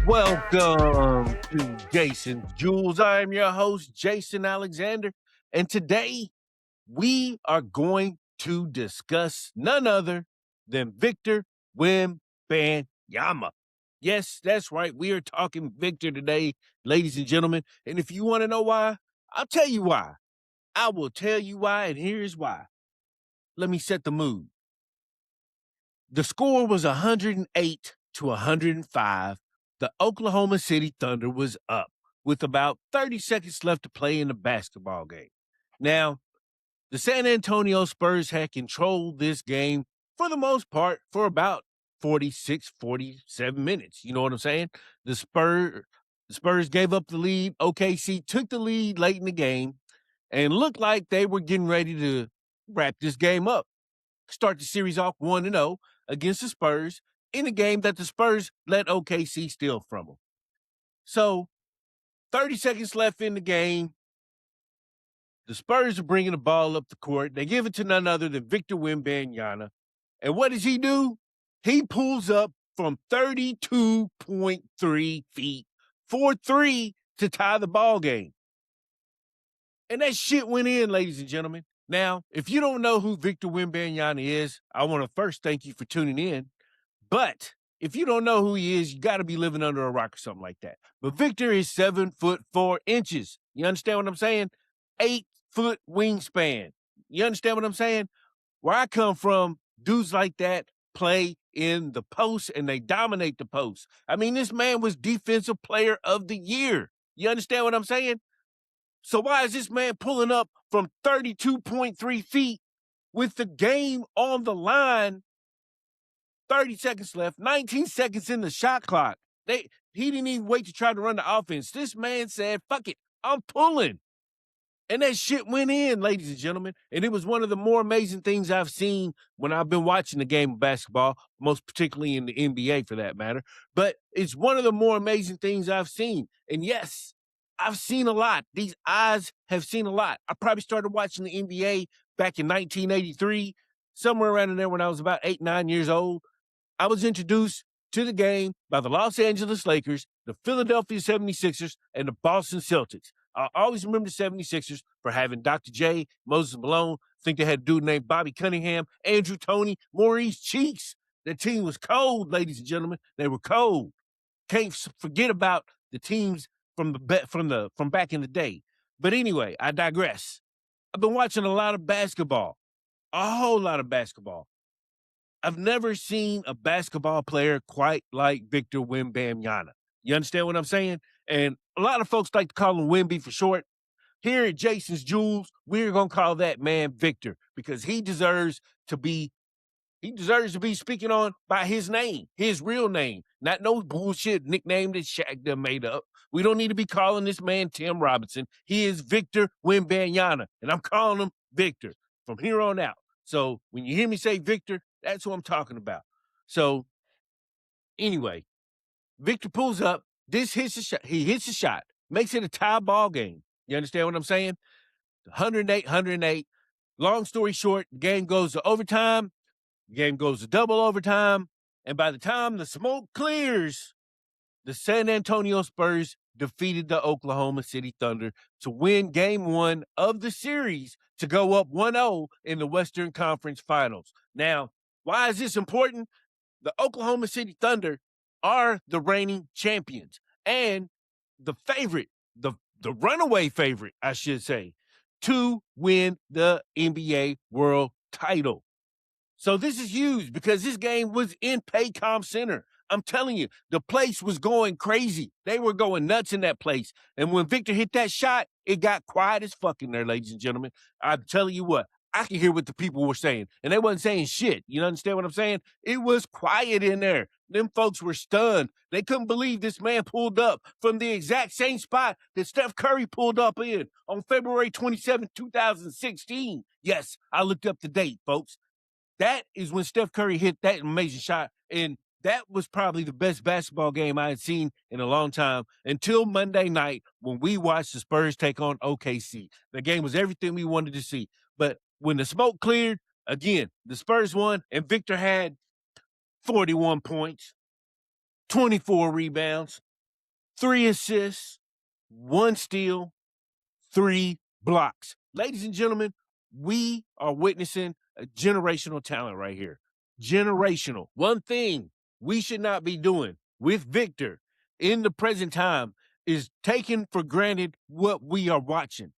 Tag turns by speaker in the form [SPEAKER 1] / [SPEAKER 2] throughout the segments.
[SPEAKER 1] Welcome to Jason's Jules. I am your host, Jason Alexander, and today we are going to discuss none other than Victor Wembanyama. Yes, that's right. We are talking Victor today, ladies and gentlemen. And if you want to know why, I'll tell you why. I will tell you why, and here's why. Let me set the mood. The score was 108 to 105. The Oklahoma City Thunder was up with about 30 seconds left to play in the basketball game. Now, the San Antonio Spurs had controlled this game for the most part for about 46, 47 minutes. You know what I'm saying? The Spurs gave up the lead. OKC took the lead late in the game and looked like they were getting ready to wrap this game up. Start the series off 1-0 against the Spurs in a game that the Spurs let OKC steal from them. So 30 seconds left in the game. The Spurs are bringing the ball up the court. They give it to none other than Victor Wembanyama. And what does he do? He pulls up from 32.3 feet for three to tie the ball game. And that shit went in, ladies and gentlemen. Now, if you don't know who Victor Wembanyama is, I want to first thank you for tuning in. But if you don't know who he is, you got to be living under a rock or something like that. But Victor is 7'4". You understand what I'm saying? 8-foot wingspan. You understand what I'm saying? Where I come from, dudes like that play in the post and they dominate the post. I mean, this man was Defensive Player of the Year. You understand what I'm saying? So why is this man pulling up from 32.3 feet with the game on the line? 30 seconds left, 19 seconds in the shot clock. He didn't even wait to try to run the offense. This man said, fuck it, I'm pulling. And that shit went in, ladies and gentlemen. And it was one of the more amazing things I've seen when I've been watching the game of basketball, most particularly in the NBA for that matter. But it's one of the more amazing things I've seen. And yes, I've seen a lot. These eyes have seen a lot. I probably started watching the NBA back in 1983, somewhere around in there when I was about 8, 9 years old. I was introduced to the game by the Los Angeles Lakers, the Philadelphia 76ers, and the Boston Celtics. I always remember the 76ers for having Dr. J, Moses Malone. I think they had a dude named Bobby Cunningham, Andrew Toney, Maurice Cheeks. That team was cold, ladies and gentlemen. They were cold. Can't forget about the teams from back in the day. But anyway, I digress. I've been watching a lot of basketball, a whole lot of basketball. I've never seen a basketball player quite like Victor Wembanyama. You understand what I'm saying? And a lot of folks like to call him Wemby for short. Here at Jason's Jewels, we're going to call that man Victor because he deserves to be speaking on by his name, his real name, not no bullshit nickname that Shaq done made up. We don't need to be calling this man Tim Robinson. He is Victor Wembanyama, and I'm calling him Victor from here on out. So when you hear me say Victor, that's what I'm talking about. So anyway, Victor pulls up. This hits a shot. He hits a shot, makes it a tie ball game. You understand what I'm saying? 108, 108. Long story short, the game goes to overtime. The game goes to double overtime. And by the time the smoke clears, the San Antonio Spurs defeated the Oklahoma City Thunder to win game one of the series to go up 1-0 in the Western Conference Finals. Now, why is this important? The Oklahoma City Thunder are the reigning champions and the favorite, the runaway favorite, I should say, to win the NBA World Title. So this is huge because this game was in Paycom Center. I'm telling you, the place was going crazy. They were going nuts in that place. And when Victor hit that shot, it got quiet as fuck in there, ladies and gentlemen. I'm telling you what, I can hear what the people were saying. And they wasn't saying shit. You understand what I'm saying? It was quiet in there. Them folks were stunned. They couldn't believe this man pulled up from the exact same spot that Steph Curry pulled up in on February 27, 2016. Yes, I looked up the date, folks. That is when Steph Curry hit that amazing shot. And that was probably the best basketball game I had seen in a long time until Monday night when we watched the Spurs take on OKC. The game was everything we wanted to see. But when the smoke cleared, again, the Spurs won, and Victor had 41 points, 24 rebounds, 3 assists, 1 steal, 3 blocks. Ladies and gentlemen, we are witnessing a generational talent right here. Generational. One thing we should not be doing with Victor in the present time is taking for granted what we are watching.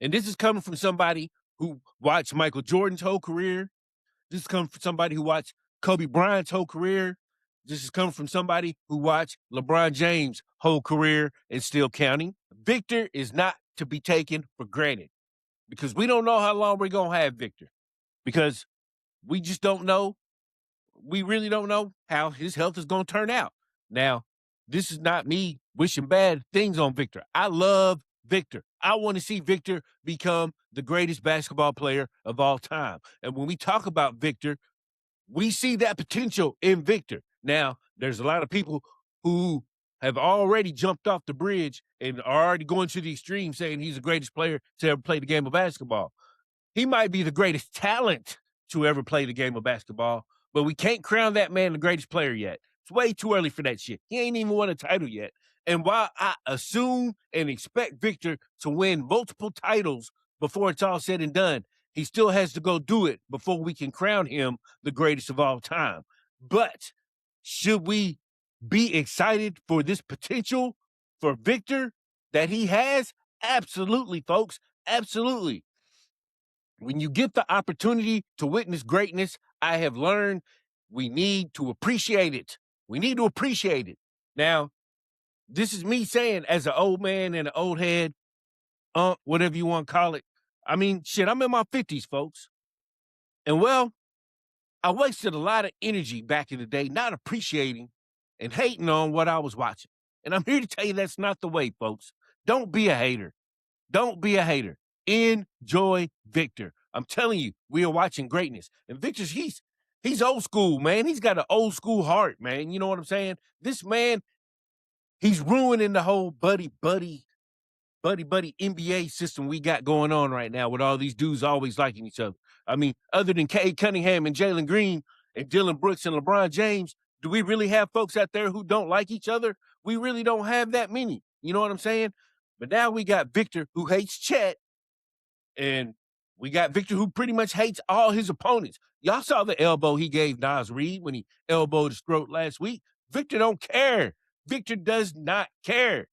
[SPEAKER 1] And this is coming from somebody who watched Michael Jordan's whole career. This is coming from somebody who watched Kobe Bryant's whole career. This is coming from somebody who watched LeBron James' whole career and still counting. Victor is not to be taken for granted because we don't know how long we're going to have Victor, because we just don't know. We really don't know how his health is going to turn out. Now, this is not me wishing bad things on Victor. I love Victor. I want to see Victor become the greatest basketball player of all time. And when we talk about Victor, we see that potential in Victor. Now, there's a lot of people who have already jumped off the bridge and are already going to the extreme saying he's the greatest player to ever play the game of basketball. He might be the greatest talent to ever play the game of basketball, but we can't crown that man the greatest player yet. It's way too early for that shit. He ain't even won a title yet. And while I assume and expect Victor to win multiple titles before it's all said and done, he still has to go do it before we can crown him the greatest of all time. But should we be excited for this potential for Victor that he has? Absolutely, folks. Absolutely. When you get the opportunity to witness greatness, I have learned we need to appreciate it. We need to appreciate it. Now, this is me saying as an old man and an old head, whatever you want to call it. I mean, shit, I'm in my 50s, folks. And well, I wasted a lot of energy back in the day not appreciating and hating on what I was watching. And I'm here to tell you that's not the way, folks. Don't be a hater. Don't be a hater. Enjoy Victor. I'm telling you, we are watching greatness. And Victor's, he's old school, man. He's got an old school heart, man. You know what I'm saying? This man, he's ruining the whole buddy NBA system we got going on right now with all these dudes always liking each other. I mean, other than Cade Cunningham and Jalen Green and Dylan Brooks and LeBron James, do we really have folks out there who don't like each other? We really don't have that many. You know what I'm saying? But now we got Victor who hates Chet, and we got Victor who pretty much hates all his opponents. Y'all saw the elbow he gave Nas Reed when he elbowed his throat last week. Victor don't care. Victor does not care.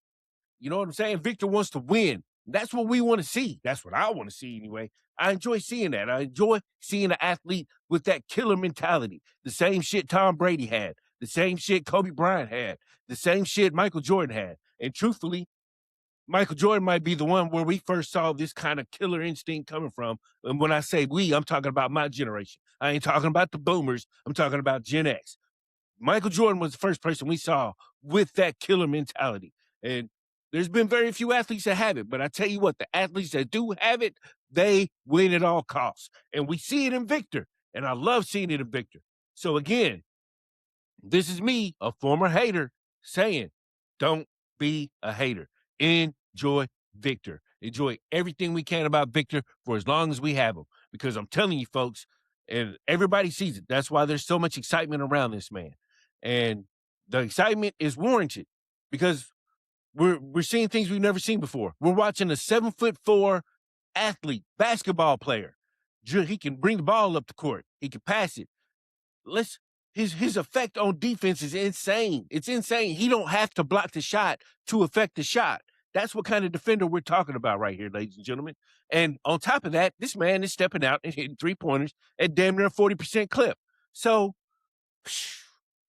[SPEAKER 1] You know what I'm saying? Victor wants to win. That's what we want to see. That's what I want to see anyway. I enjoy seeing that. I enjoy seeing an athlete with that killer mentality. The same shit Tom Brady had. The same shit Kobe Bryant had. The same shit Michael Jordan had. And truthfully, Michael Jordan might be the one where we first saw this kind of killer instinct coming from. And when I say we, I'm talking about my generation. I ain't talking about the boomers. I'm talking about Gen X. Michael Jordan was the first person we saw with that killer mentality. And there's been very few athletes that have it. But I tell you what, the athletes that do have it, they win at all costs. And we see it in Victor. And I love seeing it in Victor. So again, this is me, a former hater, saying, don't be a hater. Enjoy Victor. Enjoy everything we can about Victor for as long as we have him. Because I'm telling you, folks, and everybody sees it. That's why there's so much excitement around this man. And the excitement is warranted because we're seeing things we've never seen before. We're watching a 7'4" athlete, basketball player. He can bring the ball up the court. He can pass it. His effect on defense is insane. It's insane. He don't have to block the shot to affect the shot. That's what kind of defender we're talking about right here, ladies and gentlemen. And on top of that, this man is stepping out and hitting 3-pointers at damn near a 40% clip. So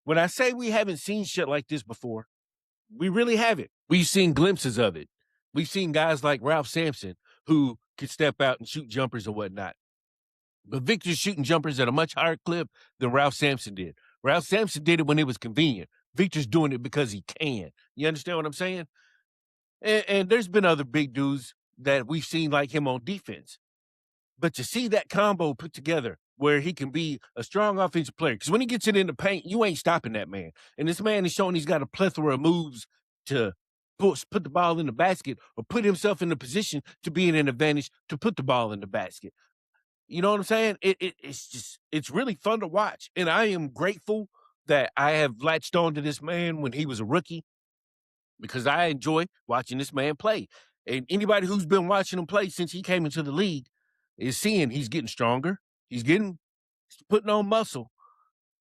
[SPEAKER 1] when I say we haven't seen shit like this before, we really haven't. We've seen glimpses of it. We've seen guys like Ralph Sampson who could step out and shoot jumpers and whatnot. But Victor's shooting jumpers at a much higher clip than Ralph Sampson did. Ralph Sampson did it when it was convenient. Victor's doing it because he can. You understand what I'm saying? And there's been other big dudes that we've seen like him on defense. But to see that combo put together where he can be a strong offensive player, because when he gets it in the paint, you ain't stopping that man. And this man is showing he's got a plethora of moves to put the ball in the basket or put himself in a position to be in an advantage to put the ball in the basket. You know what I'm saying? It's really fun to watch. And I am grateful that I have latched on to this man when he was a rookie because I enjoy watching this man play. And anybody who's been watching him play since he came into the league is seeing he's getting stronger. He's putting on muscle.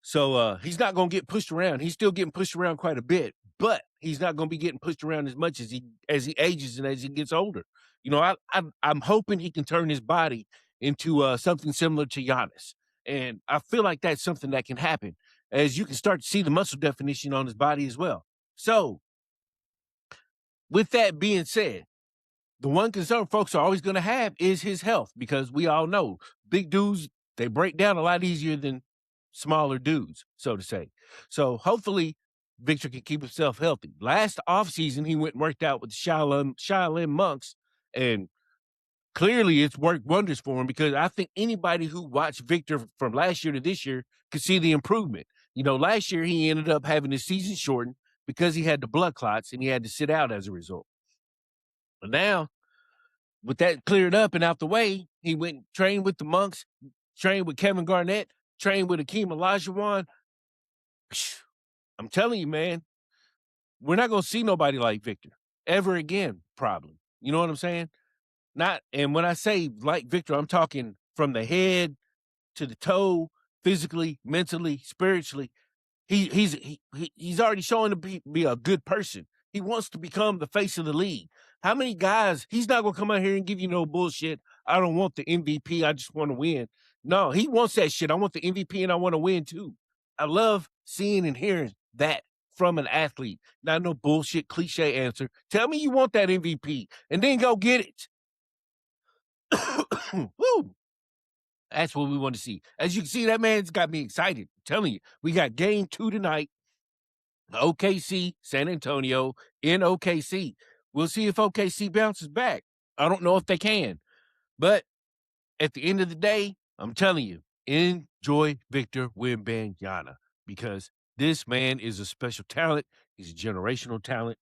[SPEAKER 1] So he's not going to get pushed around. He's still getting pushed around quite a bit, but he's not going to be getting pushed around as much as he ages and as he gets older. You know, I'm hoping he can turn his body into something similar to Giannis. And I feel like that's something that can happen as you can start to see the muscle definition on his body as well. So with that being said, the one concern folks are always going to have is his health, because we all know big dudes, they break down a lot easier than smaller dudes, so to say. So hopefully Victor can keep himself healthy. Last offseason, he went and worked out with the Shaolin monks, and clearly it's worked wonders for him, because I think anybody who watched Victor from last year to this year could see the improvement. You know, last year he ended up having his season shortened because he had the blood clots and he had to sit out as a result. But now, with that cleared up and out the way, he went and trained with the monks, trained with Kevin Garnett, trained with Akeem Olajuwon. I'm telling you, man, we're not going to see nobody like Victor ever again, probably. You know what I'm saying? And when I say like Victor, I'm talking from the head to the toe, physically, mentally, spiritually. He's already showing to be a good person. He wants to become the face of the league. How many guys, he's not going to come out here and give you no bullshit. I don't want the MVP. I just want to win. No, he wants that shit. I want the MVP and I want to win too. I love seeing and hearing that from an athlete. Not no bullshit cliche answer. Tell me you want that MVP and then go get it. Woo! That's what we want to see. As you can see, that man's got me excited. I'm telling you, we got game 2 tonight. OKC, San Antonio in OKC. We'll see if OKC bounces back. I don't know if they can. But at the end of the day, I'm telling you, enjoy Victor Wembanyama, because this man is a special talent. He's a generational talent.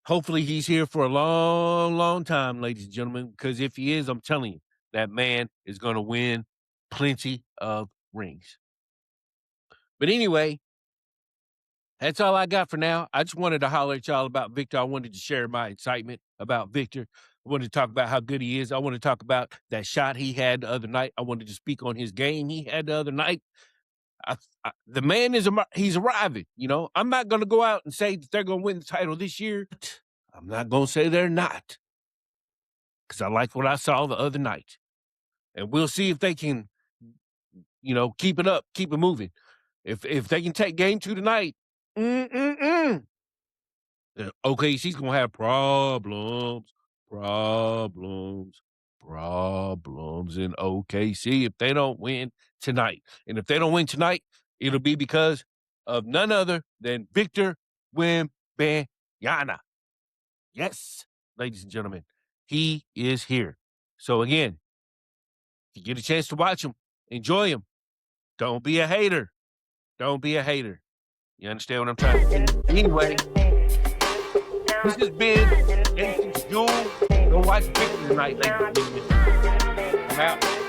[SPEAKER 1] Hopefully he's here for a long, long time, ladies and gentlemen, because if he is, I'm telling you, that man is going to win plenty of rings. But anyway, that's all I got for now. I just wanted to holler at y'all about Victor. I wanted to share my excitement about Victor. I wanted to talk about how good he is. I want to talk about that shot he had the other night. I wanted to speak on his game he had the other night. The man he's arriving. You know, I'm not going to go out and say that they're going to win the title this year. I'm not going to say they're not, because I like what I saw the other night. And we'll see if they can, you know, keep it up, keep it moving. If they can take game 2 tonight, OKC's going to have problems in OKC if they don't win tonight. And if they don't win tonight, it'll be because of none other than Victor Wembanyama. Yes, ladies and gentlemen, he is here. So again, if you get a chance to watch him, enjoy him. Don't be a hater. Don't be a hater. You understand what I'm trying to say? Anyway, this has been Edison's Jewel. Go watch Victor tonight, ladies and gentlemen. I'm out.